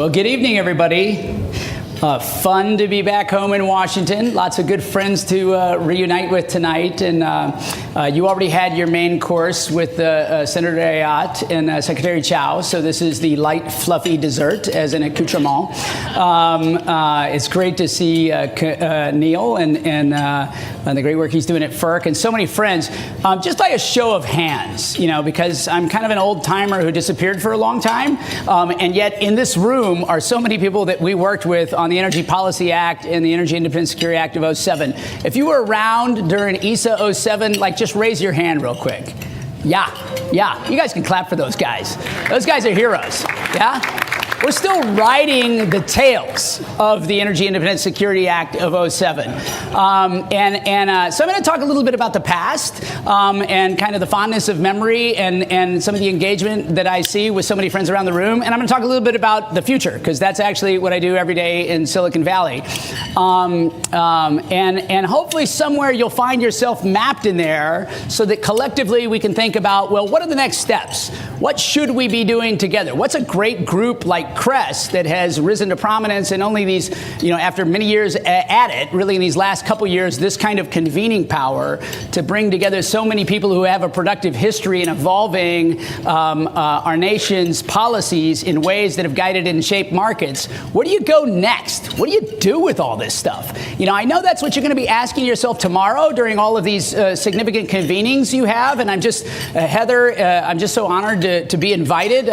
Well, good evening, everybody. Fun to be back home in Washington. Lots of good friends to reunite with tonight. And you already had your main course with Senator Ayotte and Secretary Chow. So this is the light, fluffy dessert as an accoutrement. It's great to see Neil and the great work he's doing at FERC and so many friends. Just by a show of hands, you know, because I'm kind of an old timer who disappeared for a long time. And yet in this room are so many people that we worked with on the Energy Policy Act and the Energy Independent Security Act of 07. If you were around during ESA 07, like just raise your hand real quick. Yeah. You guys can clap for those guys. Those guys are heroes. Yeah? We're still riding the tails of the Energy Independent Security Act of 07. So I'm going to talk a little bit about the past and kind of the fondness of memory and some of the engagement that I see with so many friends around the room. And I'm going to talk a little bit about the future, because that's actually what I do every day in Silicon Valley. And hopefully somewhere you'll find yourself mapped in there so that collectively we can think about, well, what are the next steps? What should we be doing together? What's a great group like Crest that has risen to prominence in only these, you know, after many years at it, really in these last couple years, this kind of convening power to bring together so many people who have a productive history in evolving our nation's policies in ways that have guided and shaped markets. Where do you go next? What do you do with all this stuff? You know, I know that's what you're going to be asking yourself tomorrow during all of these significant convenings you have. And I'm just, Heather, I'm just so honored to be invited.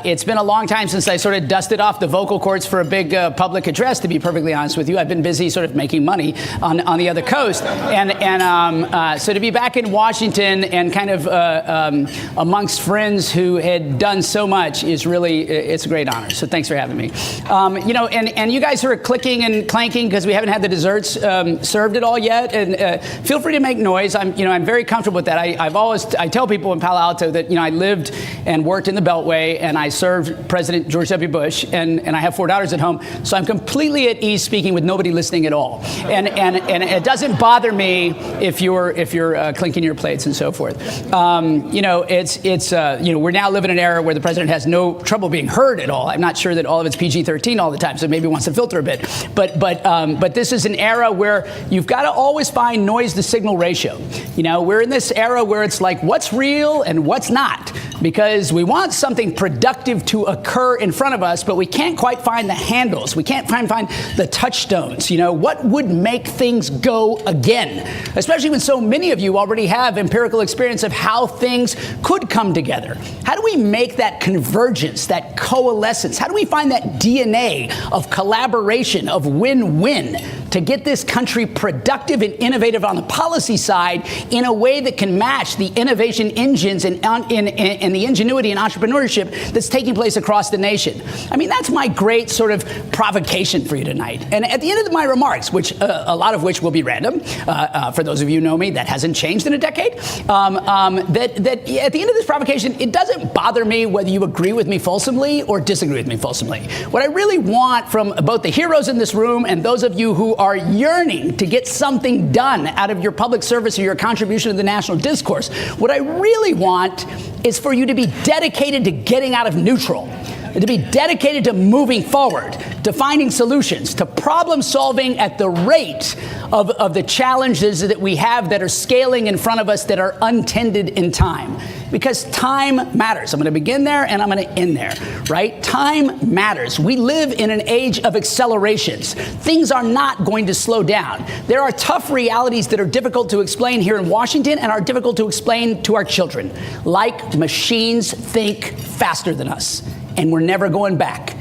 It's been a long time since I sort of dusted off the vocal cords for a big public address, to be perfectly honest with you. I've been busy sort of making money on the other coast. So to be back in Washington and kind of amongst friends who had done so much is really, it's a great honor. So thanks for having me. You know, and you guys who are clicking and clanking because we haven't had the desserts served at all yet. And feel free to make noise. I'm very comfortable with that. I tell people in Palo Alto that, you know, I lived and worked in the Beltway and I served President George W. Bush, and I have 4 daughters at home, so I'm completely at ease speaking with nobody listening at all. And it doesn't bother me if you're clinking your plates and so forth. You know, you know, we're now living in an era where the president has no trouble being heard at all. I'm not sure that all of it's PG-13 all the time, so maybe wants to filter a bit. But this is an era where you've got to always find noise to signal ratio. You know, we're in this era where it's like what's real and what's not, because we want something productive to occur in front of us, but we can't quite find the handles. We can't find the touchstones. You know, what would make things go again? Especially when so many of you already have empirical experience of how things could come together. How do we make that convergence, that coalescence? How do we find that DNA of collaboration, of win-win, to get this country productive and innovative on the policy side in a way that can match the innovation engines and the ingenuity and entrepreneurship that's taking place across the nation? I mean, that's my great sort of provocation for you tonight. And at the end of my remarks, which a lot of which will be random, for those of you who know me, that hasn't changed in a decade, that at the end of this provocation, it doesn't bother me whether you agree with me fulsomely or disagree with me fulsomely. What I really want from both the heroes in this room and those of you who are yearning to get something done out of your public service or your contribution to the national discourse, what I really want is for you to be dedicated to getting out of neutral, to be dedicated to moving forward, to finding solutions, to problem solving at the rate of the challenges that we have that are scaling in front of us that are untended in time. Because time matters. I'm going to begin there and I'm going to end there, right? Time matters. We live in an age of accelerations. Things are not going to slow down. There are tough realities that are difficult to explain here in Washington and are difficult to explain to our children. Like machines think faster than us, and we're never going back.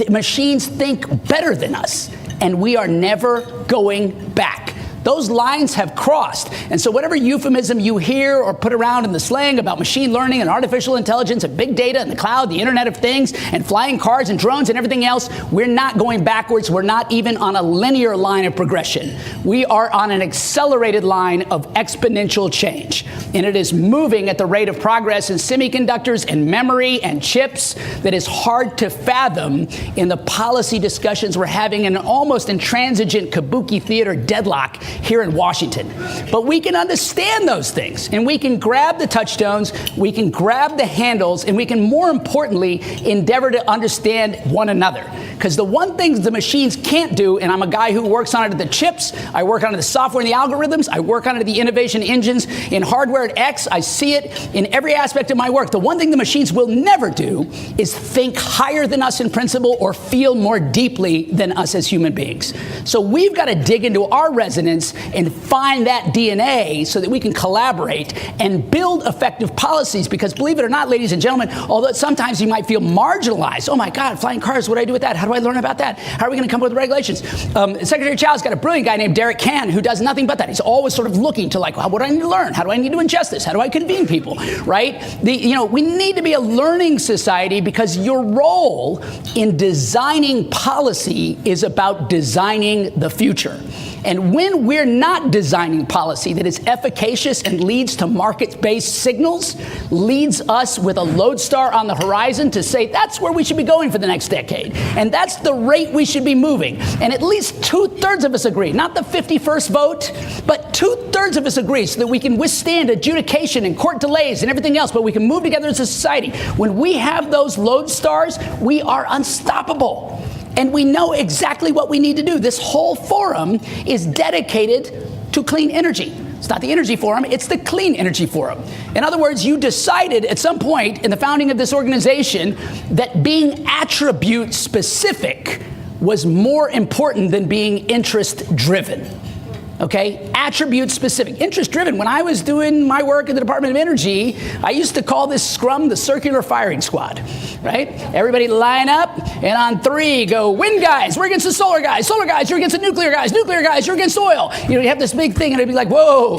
Machines think better than us, and we are never going back. Those lines have crossed. And so whatever euphemism you hear or put around in the slang about machine learning and artificial intelligence and big data and the cloud, the Internet of Things and flying cars and drones and everything else, we're not going backwards. We're not even on a linear line of progression. We are on an accelerated line of exponential change. And it is moving at the rate of progress in semiconductors and memory and chips that is hard to fathom in the policy discussions we're having in an almost intransigent kabuki theater deadlock here in Washington. But we can understand those things, and we can grab the touchstones, we can grab the handles, and we can, more importantly, endeavor to understand one another. Because the one thing the machines can't do, and I'm a guy who works on it at the chips, I work on the software and the algorithms, I work on it the innovation engines in hardware at X, I see it in every aspect of my work. The one thing the machines will never do is think higher than us in principle or feel more deeply than us as human beings. So we've got to dig into our resonance and find that DNA so that we can collaborate and build effective policies. Because believe it or not, ladies and gentlemen, although sometimes you might feel marginalized, oh my God, flying cars, what do I do with that? How do I learn about that? How are we going to come up with regulations? Secretary Chow's got a brilliant guy named Derek Can who does nothing but that. He's always sort of looking to like, what do I need to learn? How do I need to ingest this? How do I convene people, right? We need to be a learning society because your role in designing policy is about designing the future. And when we're not designing policy that is efficacious and leads to market-based signals, leads us with a lodestar on the horizon to say that's where we should be going for the next decade. And that's the rate we should be moving. And at least 2/3 of us agree, not the 51st vote, but 2/3 of us agree so that we can withstand adjudication and court delays and everything else, but we can move together as a society. When we have those lodestars, we are unstoppable. And we know exactly what we need to do. This whole forum is dedicated to clean energy. It's not the Energy Forum, it's the Clean Energy Forum. In other words, you decided at some point in the founding of this organization that being attribute specific was more important than being interest driven. Okay, attribute specific, interest driven. When I was doing my work at the Department of Energy, I used to call this scrum the circular firing squad, right? Everybody line up, and on 3 go, wind guys, we're against the solar guys, you're against the nuclear guys, you're against oil. You have this big thing, and it'd be like, whoa.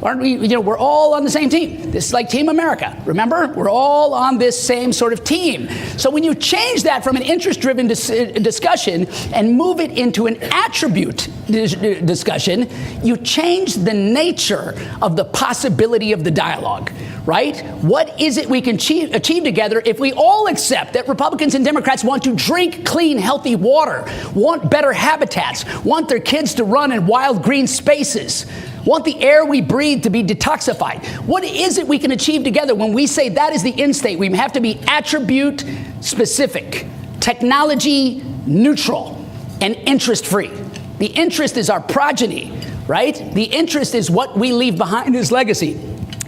Aren't we, we're all on the same team. This is like Team America. Remember? We're all on this same sort of team. So when you change that from an interest-driven discussion and move it into an attribute discussion, you change the nature of the possibility of the dialogue, right? What is it we can achieve together if we all accept that Republicans and Democrats want to drink clean, healthy water, want better habitats, want their kids to run in wild green spaces, want the air we breathe to be detoxified? What is it we can achieve together when we say that is the end state? We have to be attribute specific, technology neutral, and interest free. The interest is our progeny, right? The interest is what we leave behind as legacy.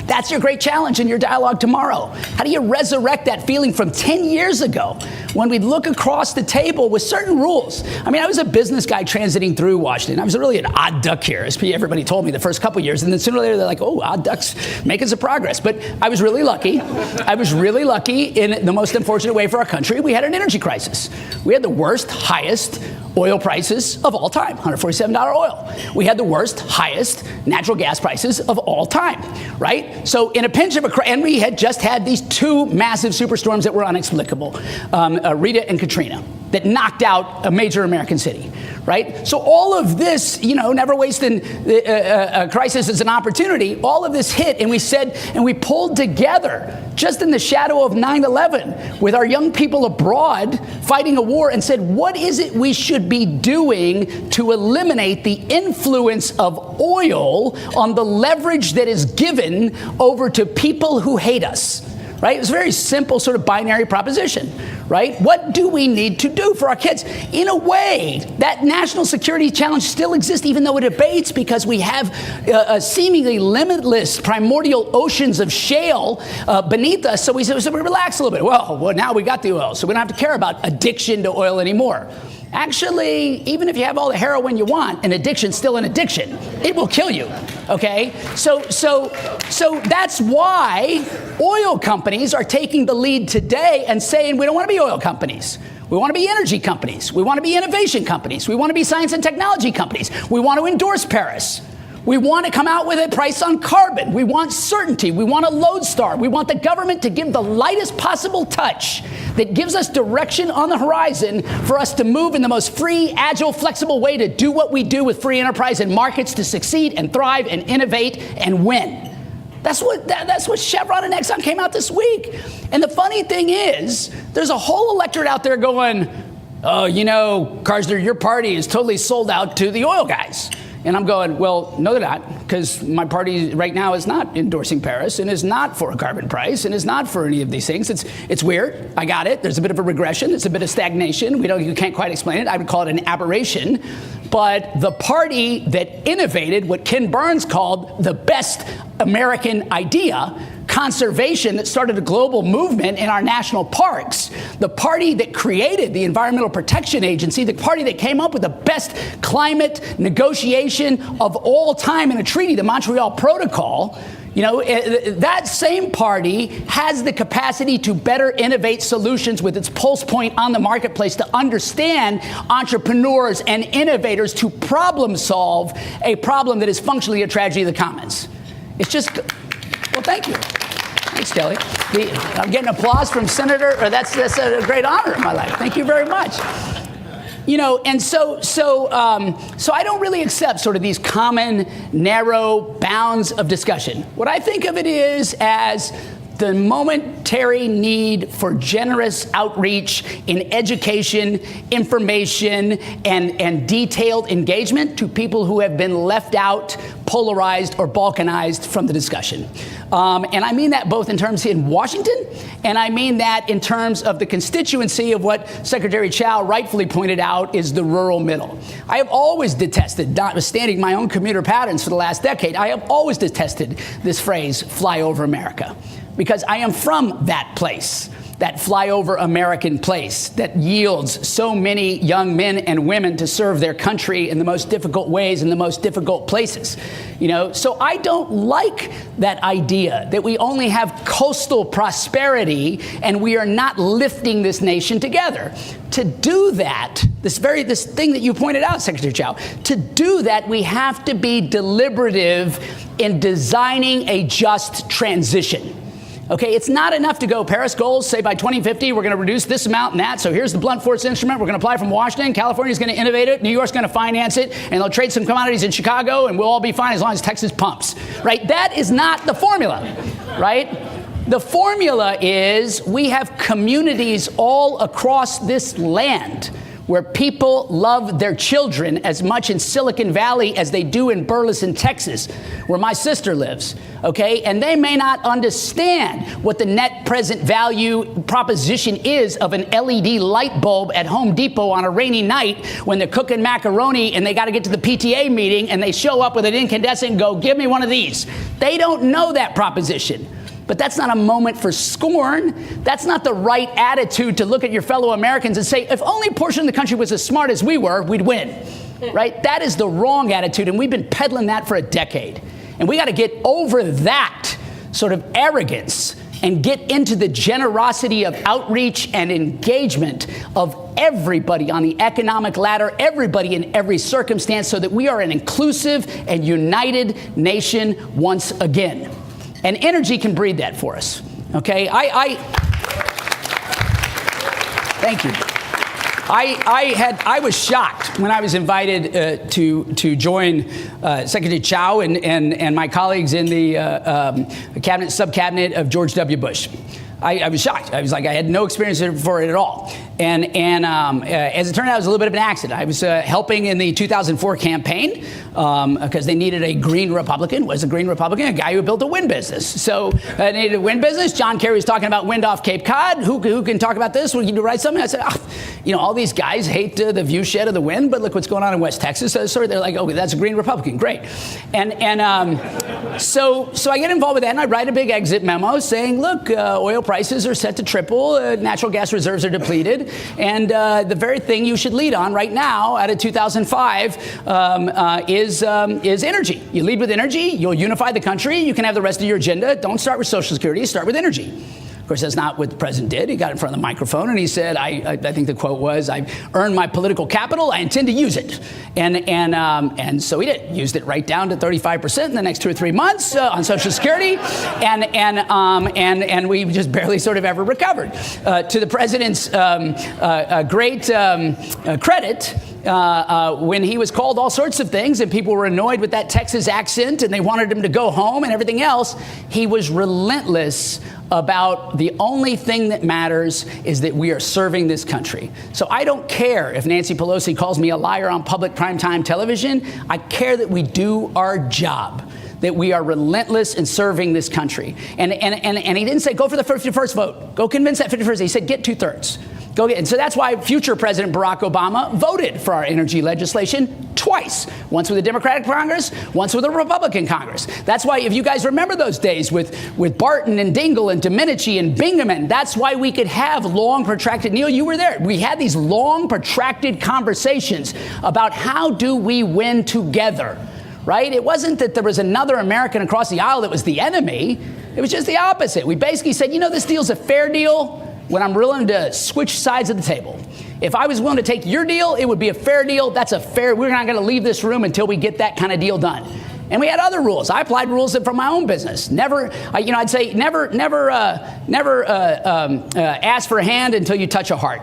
That's your great challenge in your dialogue tomorrow. How do you resurrect that feeling from 10 years ago when we look across the table with certain rules? I mean, I was a business guy transiting through Washington. I was really an odd duck here, as everybody told me the first couple years. And then sooner or later, they're like, oh, odd ducks making some progress. But I was really lucky. I was really lucky in the most unfortunate way for our country. We had an energy crisis. We had the worst, highest oil prices of all time, $147 oil. We had the worst, highest natural gas prices of all time, right? So in a pinch of and we had just had these 2 massive superstorms that were inexplicable, Rita and Katrina, that knocked out a major American city, right? So all of this, never wasting a crisis as an opportunity, all of this hit, and we said, and we pulled together just in the shadow of 9/11 with our young people abroad fighting a war and said, what is it we should be doing to eliminate the influence of oil on the leverage that is given over to people who hate us? Right? It's a very simple sort of binary proposition, right? What do we need to do for our kids? In a way, that national security challenge still exists, even though it abates, because we have seemingly limitless primordial oceans of shale beneath us. So we relax a little bit. Well, now we got the oil, so we don't have to care about addiction to oil anymore. Actually, even if you have all the heroin you want, an addiction's still an addiction. It will kill you, okay? So that's why oil companies are taking the lead today and saying we don't want to be oil companies. We want to be energy companies. We want to be innovation companies. We want to be science and technology companies. We want to endorse Paris. We want to come out with a price on carbon. We want certainty. We want a lodestar. We want the government to give the lightest possible touch that gives us direction on the horizon for us to move in the most free, agile, flexible way to do what we do with free enterprise and markets to succeed and thrive and innovate and win. That's what Chevron and Exxon came out this week. And the funny thing is, there's a whole electorate out there going, oh, Karsner, your party is totally sold out to the oil guys. And I'm going, well, no, they're not, because my party right now is not endorsing Paris and is not for a carbon price and is not for any of these things. It's weird. I got it. There's a bit of a regression. There's a bit of stagnation. You can't quite explain it. I would call it an aberration. But the party that innovated what Ken Burns called the best American idea, conservation, that started a global movement in our national parks, the party that created the Environmental Protection Agency, the party that came up with the best climate negotiation of all time in a treaty, the Montreal Protocol, that same party has the capacity to better innovate solutions with its pulse point on the marketplace to understand entrepreneurs and innovators to problem solve a problem that is functionally a tragedy of the commons. It's just, well, thank you. Thanks, Kelly. I'm getting applause from Senator, or that's a great honor in my life. Thank you very much. And so I don't really accept sort of these common, narrow bounds of discussion. What I think of it is as the momentary need for generous outreach in education, information, and detailed engagement to people who have been left out, polarized, or balkanized from the discussion. And I mean that both in terms in Washington, and I mean that in terms of the constituency of what Secretary Chow rightfully pointed out is the rural middle. I have always detested, notwithstanding my own commuter patterns for the last decade, I have always detested this phrase, fly over America. Because I am from that place, that flyover American place that yields so many young men and women to serve their country in the most difficult ways in the most difficult places. So I don't like that idea that we only have coastal prosperity and we are not lifting this nation together. To do that, this thing that you pointed out, Secretary Chow, to do that, we have to be deliberative in designing a just transition. Okay, it's not enough to go Paris goals, say by 2050, we're going to reduce this amount and that. So here's the blunt force instrument. We're going to apply from Washington. California's going to innovate it. New York's going to finance it. And they'll trade some commodities in Chicago and we'll all be fine as long as Texas pumps. Right? That is not the formula. Right? The formula is we have communities all across this land where people love their children as much in Silicon Valley as they do in Burleson, Texas, where my sister lives, okay? And they may not understand what the net present value proposition is of an LED light bulb at Home Depot on a rainy night when they're cooking macaroni and they got to get to the PTA meeting and they show up with an incandescent and go, give me one of these. They don't know that proposition. But that's not a moment for scorn. That's not the right attitude to look at your fellow Americans and say, if only a portion of the country was as smart as we were, we'd win. Right? That is the wrong attitude, and we've been peddling that for a decade. And we got to get over that sort of arrogance and get into the generosity of outreach and engagement of everybody on the economic ladder, everybody in every circumstance, so that we are an inclusive and united nation once again. And energy can breed that for us, okay? Thank you. I was shocked when I was invited to join Secretary Chow and my colleagues in the cabinet, sub-cabinet of George W. Bush. I was shocked. I was like, I had no experience for it at all. And as it turned out, it was a little bit of an accident. I was helping in the 2004 campaign because they needed a green Republican. Was a green Republican, a guy who built a wind business. So they needed a wind business. John Kerry was talking about wind off Cape Cod. Who can talk about this? Can you write something? I said, all these guys hate the view shed of the wind, but look what's going on in West Texas. So they're like, okay, that's a green Republican. Great. So I get involved with that, and I write a big exit memo saying, look, oil prices are set to triple, natural gas reserves are depleted, and the very thing you should lead on right now out of 2005 is energy. You lead with energy, you'll unify the country, you can have the rest of your agenda. Don't start with Social Security, start with energy. Of course, that's not what the president did. He got in front of the microphone and he said, I think the quote was, I've earned my political capital, I intend to use it. And so he did. Used it right down to 35% in the next 2 or 3 months on Social Security. And we just barely sort of ever recovered. To the president's great credit, when he was called all sorts of things and people were annoyed with that Texas accent and they wanted him to go home and everything else, he was relentless about the only thing that matters is that we are serving this country. So I don't care if Nancy Pelosi calls me a liar on public primetime television. I care that we do our job, that we are relentless in serving this country. And he didn't say, go for the 51st vote. Go convince that 51st. He said, get 2/3. Go get. And so that's why future President Barack Obama voted for our energy legislation twice. Once with a Democratic Congress, once with a Republican Congress. That's why, if you guys remember those days with Barton and Dingell and Domenici and Bingaman, that's why we could have long, protracted, Neil, you were there. We had these long, protracted conversations about how do we win together, right? It wasn't that there was another American across the aisle that was the enemy. It was just the opposite. We basically said, you know, this deal's a fair deal when I'm willing to switch sides of the table. If I was willing to take your deal, it would be a fair deal. That's a fair, we're not going to leave this room until we get that kind of deal done. And we had other rules. I applied rules from my own business. Never, I'd say never ask for a hand until you touch a heart.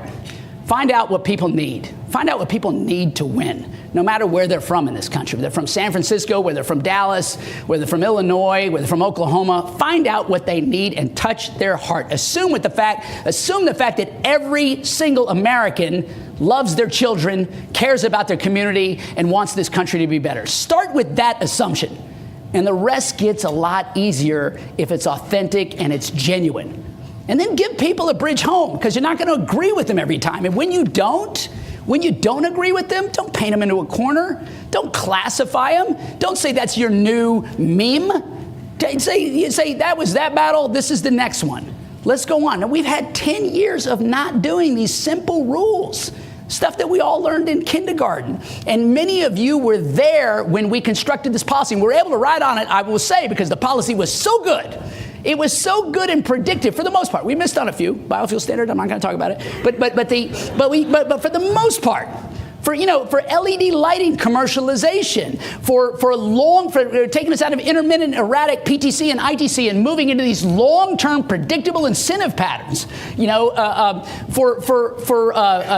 Find out what people need. Find out what people need to win, no matter where they're from in this country. Whether they're from San Francisco, whether they're from Dallas, whether they're from Illinois, whether they're from Oklahoma. Find out what they need and touch their heart. Assume the fact that every single American loves their children, cares about their community, and wants this country to be better. Start with that assumption, and the rest gets a lot easier if it's authentic and it's genuine. And then give people a bridge home, because you're not going to agree with them every time. And when you don't agree with them, don't paint them into a corner. Don't classify them. Don't say that's your new meme. You say that was that battle. This is the next one. Let's go on. Now, we've had 10 years of not doing these simple rules, stuff that we all learned in kindergarten. And many of you were there when we constructed this policy. And we were able to ride on it, I will say, because the policy was so good. It was so good and predictive for the most part. We missed on a few. Biofuel standard, I'm not going to talk about it. But for the most part, for LED lighting commercialization, for taking us out of intermittent, erratic PTC and ITC and moving into these long-term predictable incentive patterns, for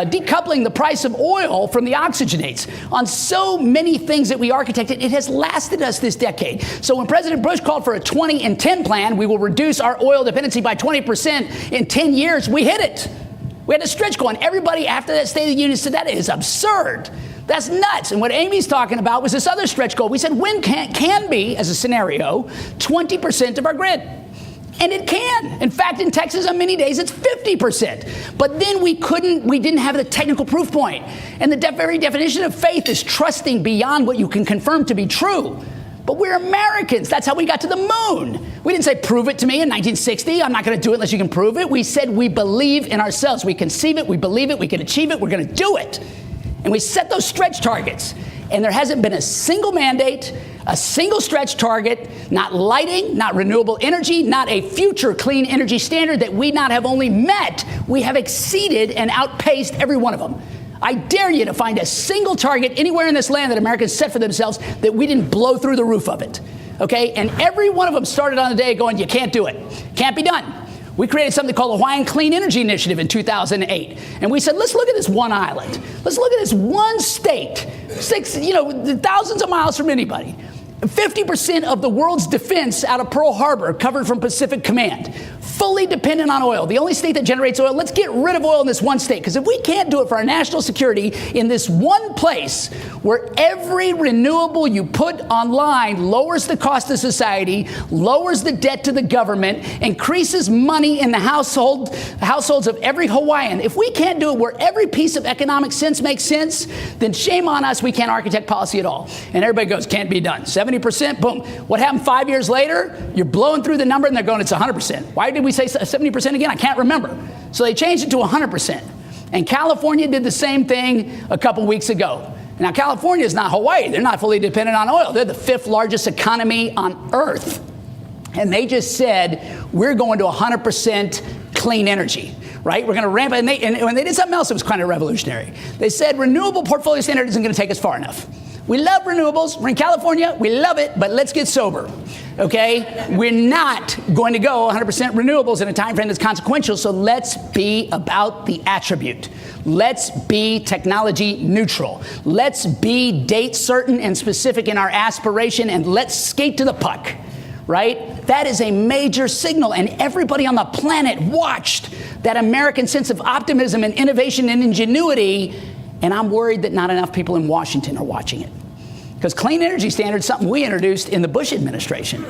decoupling the price of oil from the oxygenates, on so many things that we architected, it has lasted us this decade. So when President Bush called for a 20 and 10 plan, we will reduce our oil dependency by 20% in 10 years, we hit it. We had a stretch goal, and everybody after that State of the Union said that is absurd. That's nuts. And what Amy's talking about was this other stretch goal. We said wind can be, as a scenario, 20% of our grid. And it can. In fact, in Texas, on many days, it's 50%. But then we didn't have the technical proof point. And the very definition of faith is trusting beyond what you can confirm to be true. But we're Americans. That's how we got to the moon. We didn't say, prove it to me in 1960. I'm not going to do it unless you can prove it. We said we believe in ourselves. We conceive it. We believe it. We can achieve it. We're going to do it. And we set those stretch targets. And there hasn't been a single mandate, a single stretch target, not lighting, not renewable energy, not a future clean energy standard that we not have only met, we have exceeded and outpaced every one of them. I dare you to find a single target anywhere in this land that Americans set for themselves that we didn't blow through the roof of it, okay? And every one of them started on the day going, you can't do it. Can't be done. We created something called the Hawaiian Clean Energy Initiative in 2008. And we said, let's look at this one island. Let's look at this one state, thousands of miles from anybody. 50% of the world's defense out of Pearl Harbor covered from Pacific Command, fully dependent on oil. The only state that generates oil, let's get rid of oil in this one state. Because if we can't do it for our national security in this one place where every renewable you put online lowers the cost of society, lowers the debt to the government, increases money in the households of every Hawaiian, if we can't do it where every piece of economic sense makes sense, then shame on us, we can't architect policy at all. And everybody goes, can't be done. 70%, boom. What happened 5 years later? You're blowing through the number and they're going, it's 100%. Why did we say 70% again? I can't remember. So they changed it to 100%. And California did the same thing a couple weeks ago. Now, California is not Hawaii. They're not fully dependent on oil. They're the 5th largest economy on earth. And they just said, we're going to 100% clean energy, right? We're going to ramp it. And when they did something else that was kind of revolutionary, they said renewable portfolio standard isn't going to take us far enough. We love renewables. We're in California. We love it, but let's get sober. Okay? We're not going to go 100% renewables in a time frame that's consequential, so let's be about the attribute. Let's be technology neutral. Let's be date certain and specific in our aspiration, and let's skate to the puck. Right? That is a major signal, and everybody on the planet watched that American sense of optimism and innovation and ingenuity, and I'm worried that not enough people in Washington are watching it. Because clean energy standards is something we introduced in the Bush administration.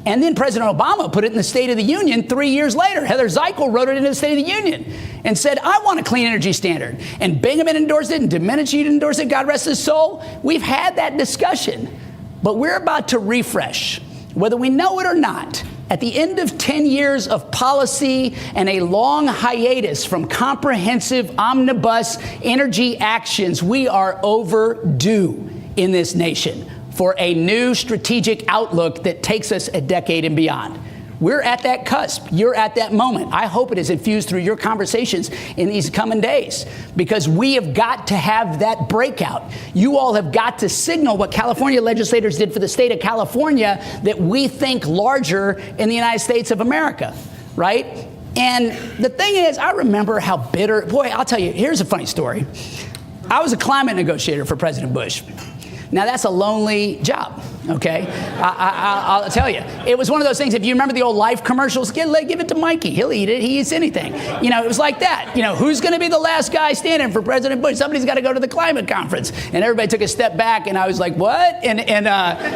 And then President Obama put it in the State of the Union 3 years later. Heather Zeichel wrote it into the State of the Union and said, I want a clean energy standard. And Bingaman endorsed it, and Domenici endorsed it, God rest his soul. We've had that discussion, but we're about to refresh. Whether we know it or not, at the end of 10 years of policy and a long hiatus from comprehensive omnibus energy actions, we are overdue in this nation for a new strategic outlook that takes us a decade and beyond. We're at that cusp. You're at that moment. I hope it is infused through your conversations in these coming days, because we have got to have that breakout. You all have got to signal what California legislators did for the state of California, that we think larger in the United States of America, right? And the thing is, I remember how bitter, boy, I'll tell you, here's a funny story. I was a climate negotiator for President Bush. Now, that's a lonely job, okay? I'll tell you. It was one of those things, if you remember the old Life commercials, give it to Mikey. He'll eat it. He eats anything. You know, it was like that. You know, who's going to be the last guy standing for President Bush? Somebody's got to go to the climate conference. And everybody took a step back, and I was like, what?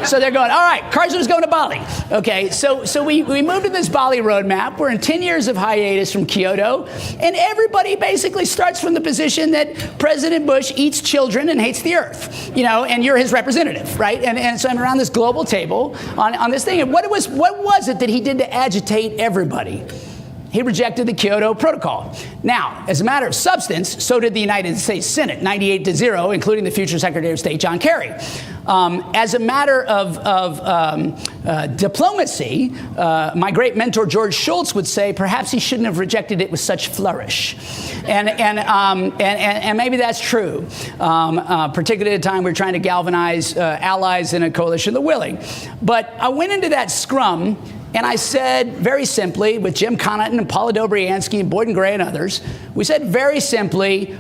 So they're going, all right, Karsner's going to Bali. Okay, so we moved to this Bali Roadmap. We're in 10 years of hiatus from Kyoto, and everybody basically starts from the position that President Bush eats children and hates the earth, you know, and you're his representative, right? And so I'm around this global table on this thing. And what was it that he did to agitate everybody? He rejected the Kyoto Protocol. Now, as a matter of substance, so did the United States Senate, 98-0, including the future Secretary of State, John Kerry. As a matter of diplomacy, my great mentor, George Shultz, would say perhaps he shouldn't have rejected it with such flourish. And maybe that's true, particularly at a time we're trying to galvanize allies in a coalition of the willing. But I went into that scrum, and I said very simply, with Jim Connaughton and Paula Dobriansky and Boyden Gray and others, we said very simply,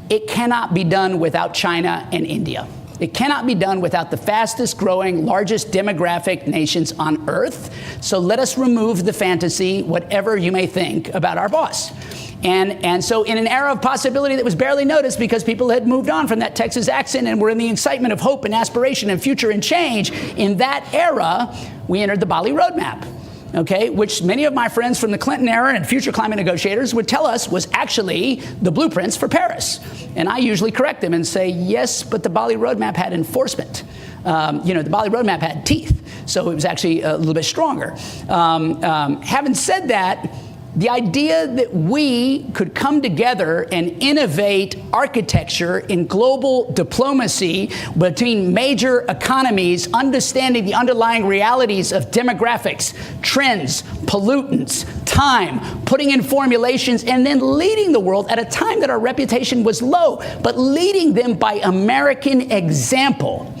it cannot be done without China and India. It cannot be done without the fastest growing, largest demographic nations on earth. So let us remove the fantasy, whatever you may think about our boss. And so in an era of possibility that was barely noticed because people had moved on from that Texas accent and were in the excitement of hope and aspiration and future and change, in that era, we entered the Bali Roadmap. Okay, which many of my friends from the Clinton era and future climate negotiators would tell us was actually the blueprints for Paris. And I usually correct them and say, yes, but the Bali Roadmap had enforcement. The Bali Roadmap had teeth, so it was actually a little bit stronger. Having said that, the idea that we could come together and innovate architecture in global diplomacy between major economies, understanding the underlying realities of demographics, trends, pollutants, time, putting in formulations, and then leading the world at a time that our reputation was low, but leading them by American example,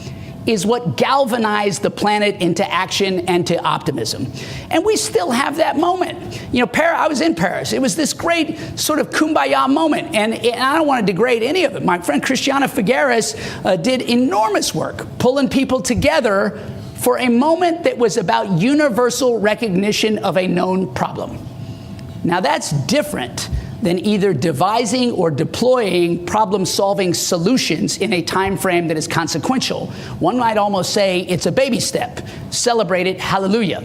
is what galvanized the planet into action and to optimism. And we still have that moment. You know, I was in Paris. It was this great sort of kumbaya moment. And I don't want to degrade any of it. My friend Christiana Figueres did enormous work pulling people together for a moment that was about universal recognition of a known problem. Now, that's different than either devising or deploying problem-solving solutions in a time frame that is consequential. One might almost say it's a baby step. Celebrate it, hallelujah.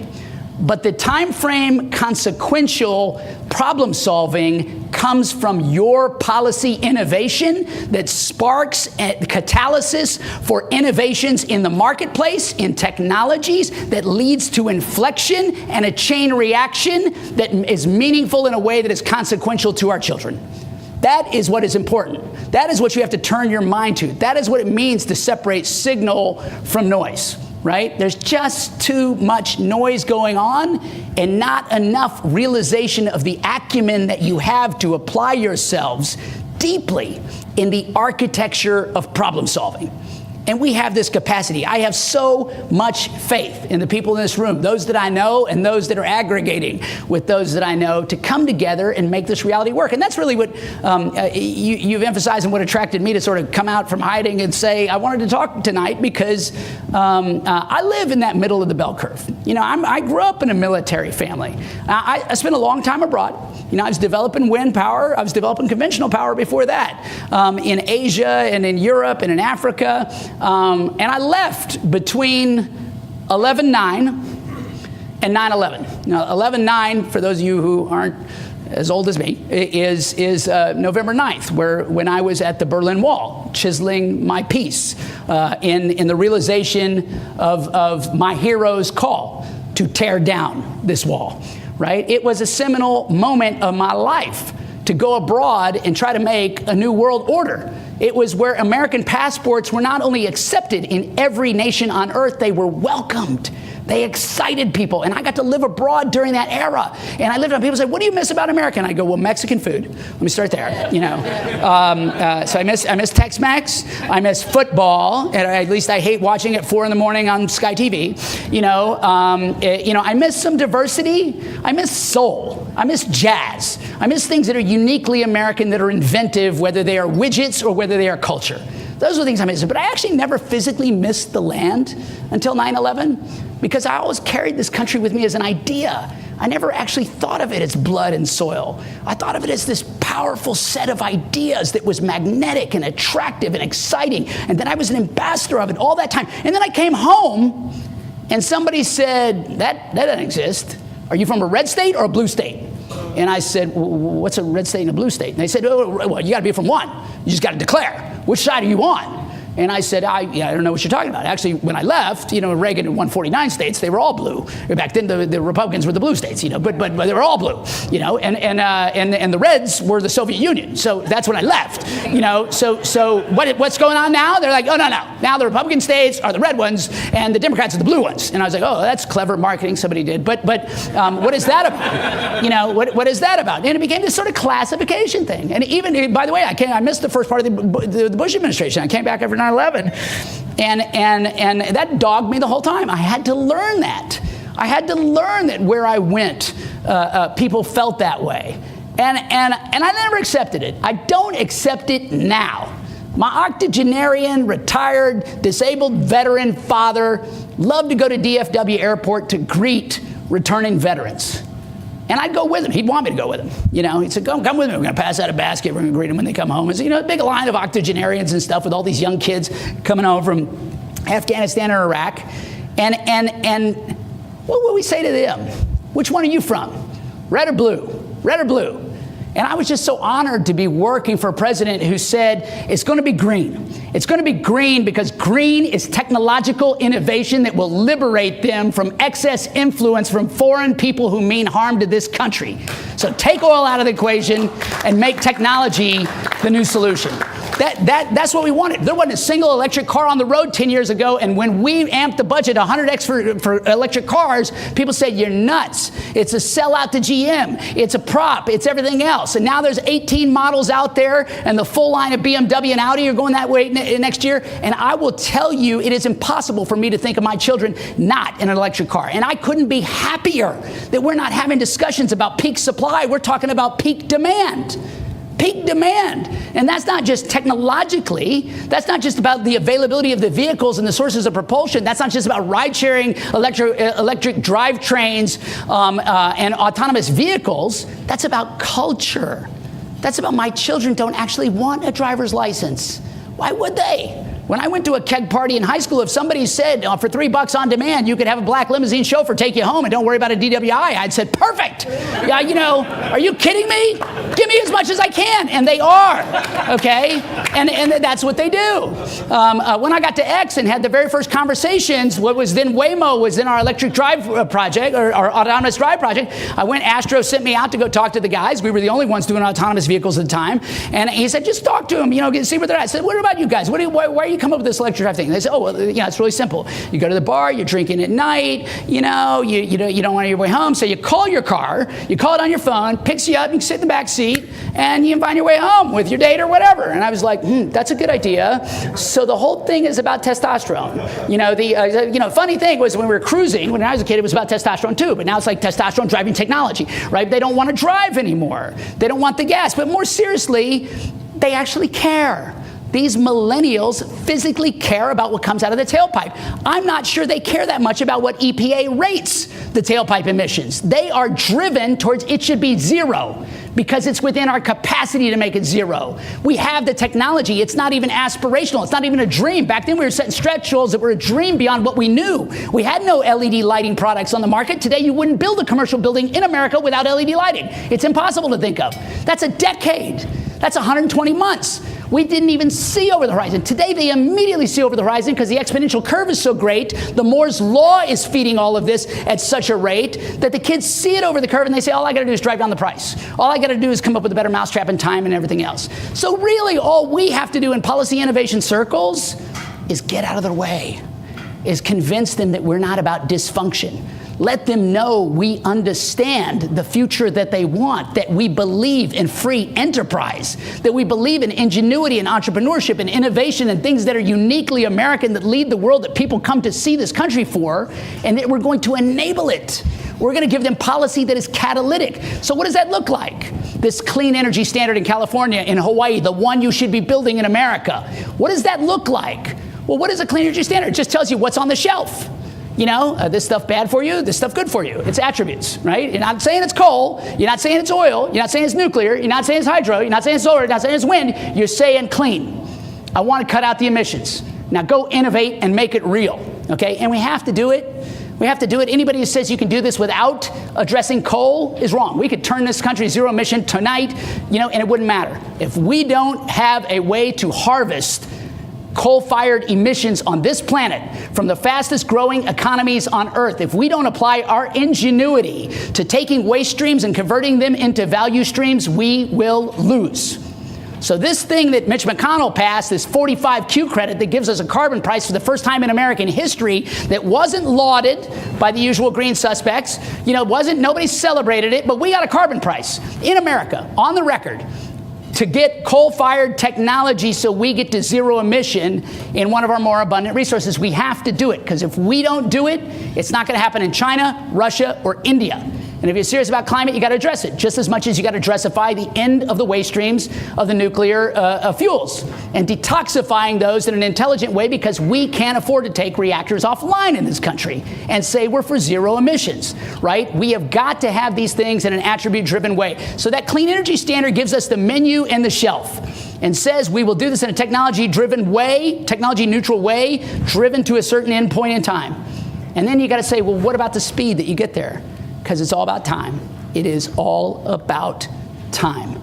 But the time frame consequential problem-solving comes from your policy innovation that sparks catalysis for innovations in the marketplace, in technologies, that leads to inflection and a chain reaction that is meaningful in a way that is consequential to our children. That is what is important. That is what you have to turn your mind to. That is what it means to separate signal from noise. Right? There's just too much noise going on and not enough realization of the acumen that you have to apply yourselves deeply in the architecture of problem solving. And we have this capacity. I have so much faith in the people in this room, those that I know and those that are aggregating with those that I know, to come together and make this reality work. And that's really what you've emphasized and what attracted me to sort of come out from hiding and say, I wanted to talk tonight because I live in that middle of the bell curve. You know, I grew up in a military family. I spent a long time abroad. You know, I was developing wind power. I was developing conventional power before that in Asia and in Europe and in Africa. And I left between 11/9 and 9/11. Now, 11/9, for those of you who aren't as old as me, is November 9th, when I was at the Berlin Wall, chiseling my piece in the realization of my hero's call to tear down this wall. Right? It was a seminal moment of my life to go abroad and try to make a new world order. It was where American passports were not only accepted in every nation on earth, they were welcomed. They excited people. And I got to live abroad during that era. And I lived on, people say, what do you miss about America? And I go, well, Mexican food. Let me start there, you know. So I miss Tex-Mex. I miss football. And at least I hate watching at 4 in the morning on Sky TV. You know, I miss some diversity. I miss soul. I miss jazz. I miss things that are uniquely American, that are inventive, whether they are widgets or whether they are culture. Those are the things I miss. But I actually never physically missed the land until 9/11, because I always carried this country with me as an idea. I never actually thought of it as blood and soil. I thought of it as this powerful set of ideas that was magnetic and attractive and exciting. And then I was an ambassador of it all that time. And then I came home and somebody said, that doesn't exist. Are you from a red state or a blue state? And I said, what's a red state and a blue state? And they said, oh, well, you got to be from one. You just got to declare. Which side are you on? And I said, I don't know what you're talking about. Actually, when I left, you know, Reagan won 49 states, they were all blue. Back then, the Republicans were the blue states, you know, but they were all blue, you know, and the Reds were the Soviet Union. So that's when I left, you know. So what's going on now? They're like, oh, no. Now the Republican states are the red ones, and the Democrats are the blue ones. And I was like, oh, that's clever marketing somebody did. But what is that about? You know, what is that about? And it became this sort of classification thing. And even, by the way, I missed the first part of the Bush administration. I came back after 9/11, and that dogged me the whole time. I had to learn that. I had to learn that where I went, people felt that way, and I never accepted it. I don't accept it now. My octogenarian, retired, disabled veteran father loved to go to DFW Airport to greet returning veterans. And I'd go with him. He'd want me to go with him. You know, he'd say, come with me. We're going to pass out a basket. We're going to greet them when they come home. It's, you know, a big line of octogenarians and stuff with all these young kids coming home from Afghanistan or Iraq. And what would we say to them? Which one are you from? Red or blue? Red or blue? And I was just so honored to be working for a president who said, it's going to be green. It's going to be green because green is technological innovation that will liberate them from excess influence from foreign people who mean harm to this country. So take oil out of the equation and make technology the new solution. That's what we wanted. There wasn't a single electric car on the road 10 years ago, and when we amped the budget 100x for electric cars, people said, you're nuts. It's a sellout to GM. It's a prop. It's everything else. And now there's 18 models out there, and the full line of BMW and Audi are going that way next year. And I will tell you, it is impossible for me to think of my children not in an electric car. And I couldn't be happier that we're not having discussions about peak supply. We're talking about peak demand. Peak demand. And that's not just technologically. That's not just about the availability of the vehicles and the sources of propulsion. That's not just about ride-sharing, electric drivetrains, and autonomous vehicles. That's about culture. That's about my children don't actually want a driver's license. Why would they? When I went to a keg party in high school, if somebody said for $3 on demand, you could have a black limousine chauffeur take you home and don't worry about a DWI, I'd said, perfect. Yeah, you know, are you kidding me? Give me as much as I can. And they are, okay? And that's what they do. When I got to X and had the very first conversations, what was then Waymo was in our electric drive project, or our autonomous drive project. Astro sent me out to go talk to the guys. We were the only ones doing autonomous vehicles at the time. And he said, just talk to them, you know, see where they're at. I said, what about you guys? Why are you come up with this electric drive thing? They say, oh, well, it's really simple. You go to the bar, you're drinking at night, you don't want to your way home, so you call your car, you call it on your phone, picks you up, you can sit in the back seat, and you can find your way home with your date or whatever. And I was like, that's a good idea. So the whole thing is about testosterone. Funny thing was when we were cruising, when I was a kid, it was about testosterone too, but now it's like testosterone driving technology, right? They don't want to drive anymore. They don't want the gas, but more seriously, they actually care. These millennials physically care about what comes out of the tailpipe. I'm not sure they care that much about what EPA rates the tailpipe emissions. They are driven towards it should be zero because it's within our capacity to make it zero. We have the technology. It's not even aspirational. It's not even a dream. Back then we were setting stretch goals that were a dream beyond what we knew. We had no LED lighting products on the market. Today you wouldn't build a commercial building in America without LED lighting. It's impossible to think of. That's a decade. That's 120 months. We didn't even see over the horizon. Today, they immediately see over the horizon because the exponential curve is so great. The Moore's law is feeding all of this at such a rate that the kids see it over the curve and they say, all I got to do is drive down the price. All I got to do is come up with a better mousetrap in time and everything else. So really, all we have to do in policy innovation circles is get out of their way, is convince them that we're not about dysfunction. Let them know we understand the future that they want, that we believe in free enterprise, that we believe in ingenuity and entrepreneurship and innovation and things that are uniquely American that lead the world, that people come to see this country for, and that we're going to enable it. We're going to give them policy that is catalytic. So what does that look like? This clean energy standard in California, in Hawaii, the one you should be building in America. What does that look like? Well, what is a clean energy standard? It just tells you what's on the shelf. This stuff bad for you, this stuff good for you. It's attributes, right? You're not saying it's coal. You're not saying it's oil. You're not saying it's nuclear. You're not saying it's hydro. You're not saying it's solar. You're not saying it's wind. You're saying clean. I want to cut out the emissions. Now go innovate and make it real, okay? And we have to do it. We have to do it. Anybody who says you can do this without addressing coal is wrong. We could turn this country zero emission tonight, and it wouldn't matter. If we don't have a way to harvest coal-fired emissions on this planet from the fastest growing economies on Earth, if we don't apply our ingenuity to taking waste streams and converting them into value streams, we will lose. So this thing that Mitch McConnell passed, this 45Q credit that gives us a carbon price for the first time in American history that wasn't lauded by the usual green suspects, nobody celebrated it, but we got a carbon price in America on the record to get coal-fired technology so we get to zero emission in one of our more abundant resources. We have to do it, because if we don't do it, it's not going to happen in China, Russia, or India. And if you're serious about climate, you got to address it just as much as you got to addressify the end of the waste streams of the nuclear fuels and detoxifying those in an intelligent way, because we can't afford to take reactors offline in this country and say we're for zero emissions, right? We have got to have these things in an attribute-driven way. So that clean energy standard gives us the menu and the shelf and says we will do this in a technology-driven way, technology-neutral way, driven to a certain end point in time. And then you got to say, well, what about the speed that you get there? Because it's all about time. It is all about time.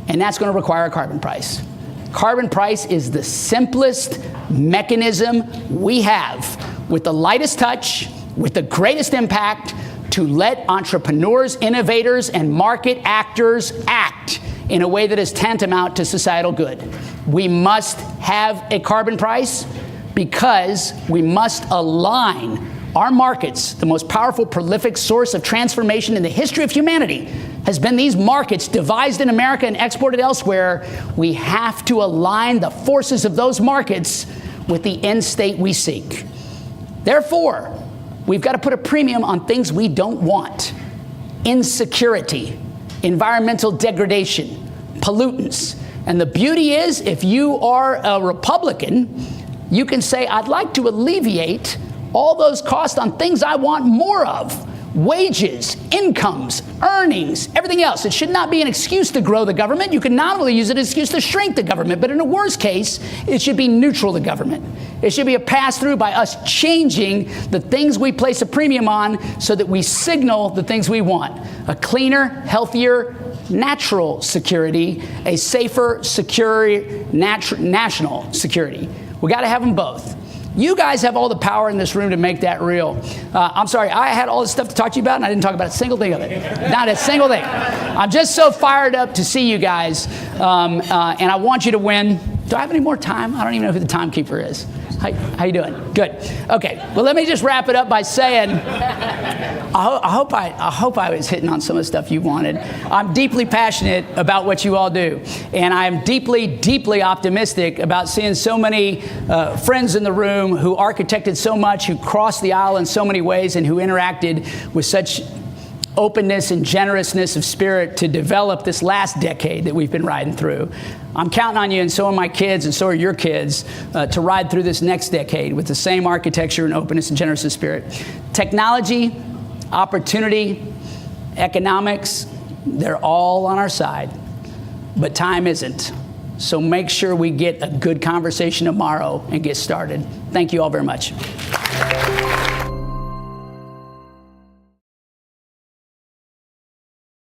And that's going to require a carbon price. Carbon price is the simplest mechanism we have, with the lightest touch, with the greatest impact, to let entrepreneurs, innovators, and market actors act in a way that is tantamount to societal good. We must have a carbon price because we must align our markets. The most powerful, prolific source of transformation in the history of humanity has been these markets devised in America and exported elsewhere. We have to align the forces of those markets with the end state we seek. Therefore, we've got to put a premium on things we don't want: insecurity, environmental degradation, pollutants. And the beauty is, if you are a Republican, you can say, I'd like to alleviate all those costs on things I want more of: wages, incomes, earnings, everything else. It should not be an excuse to grow the government. You can not only use it as an excuse to shrink the government, but in a worst case, it should be neutral to government. It should be a pass-through by us changing the things we place a premium on so that we signal the things we want: a cleaner, healthier, natural security, a safer, secure, national security. We got to have them both. You guys have all the power in this room to make that real. I'm sorry, I had all this stuff to talk to you about, and I didn't talk about a single thing of it. Not a single thing. I'm just so fired up to see you guys, and I want you to win. Do I have any more time? I don't even know who the timekeeper is. How you doing? Good. Okay. Well, let me just wrap it up by saying, I hope I was hitting on some of the stuff you wanted. I'm deeply passionate about what you all do, and I'm deeply, deeply optimistic about seeing so many friends in the room who architected so much, who crossed the aisle in so many ways, and who interacted with such openness and generousness of spirit to develop this last decade that we've been riding through. I'm counting on you, and so are my kids, and so are your kids, to ride through this next decade with the same architecture and openness and generousness of spirit. Technology, opportunity, economics, they're all on our side, but time isn't. So make sure we get a good conversation tomorrow and get started. Thank you all very much.